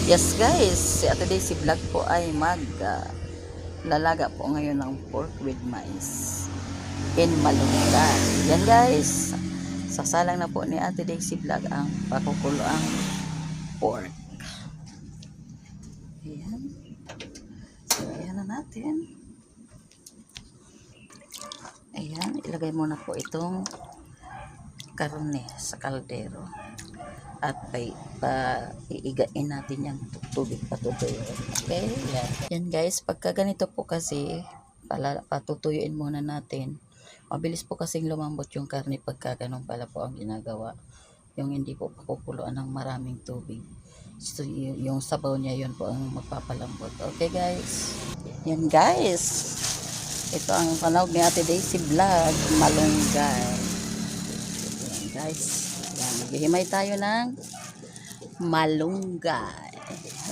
Yes guys, si Ate Daisy Vlog po ay lalaga po ngayon ng pork with mais in malunggay. Yan guys, sasalang na po ni Ate Daisy Vlog ang pakukuloang pork. Ayan. So ayan na natin. Ayan, ilagay muna po itong karne sa kaldero. At iigain natin yung tubig patutuyo. Okay? Yan guys, pagka ganito po kasi, patutuyuin muna natin. Mabilis po kasing lumambot yung karne pagka ganun pala po ang ginagawa. Yung hindi po pakukuluan ng maraming tubig. So, yung sabaw niya yun po ang magpapalambot. Okay guys? Yan guys. Ito ang panahog ni Ate Daisy Vlog, malunggay. Yan guys. Yan, maghihimay tayo ng malunggay.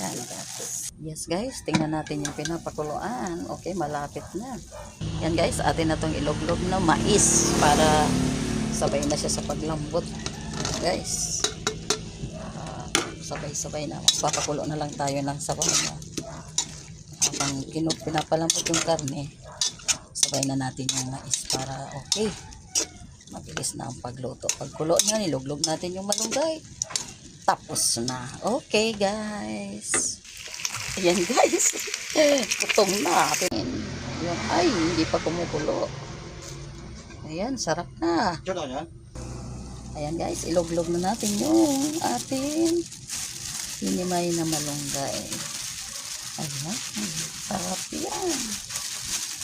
Yan guys. Yes guys, tingnan natin yung pinapakuluan. Okay, malapit na. Yan guys, atin na itong iloglog na mais para sabay na siya sa paglambot. Guys, sabay-sabay na. Papakulo na lang tayo ng sabaw na. Habang pinapalambot yung karne, sabay na natin yung mais para okay. Mabilis na ang pagluto. Pagkulo niya, niluglog natin yung malunggay. Tapos na. Okay, guys. Ayan, guys. Putong na. Yung, ay, hindi pa kumukulo. Ayan, sarap na. Ayan, guys. Iluglog na natin yung ating hinimay na malunggay. Ayan. Sarap yan.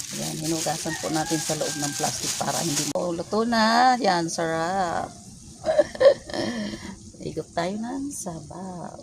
Yan, hinugasan po natin sa loob ng plastic para hindi luto na. Yan, sarap. Ikot tayo ng sabaw.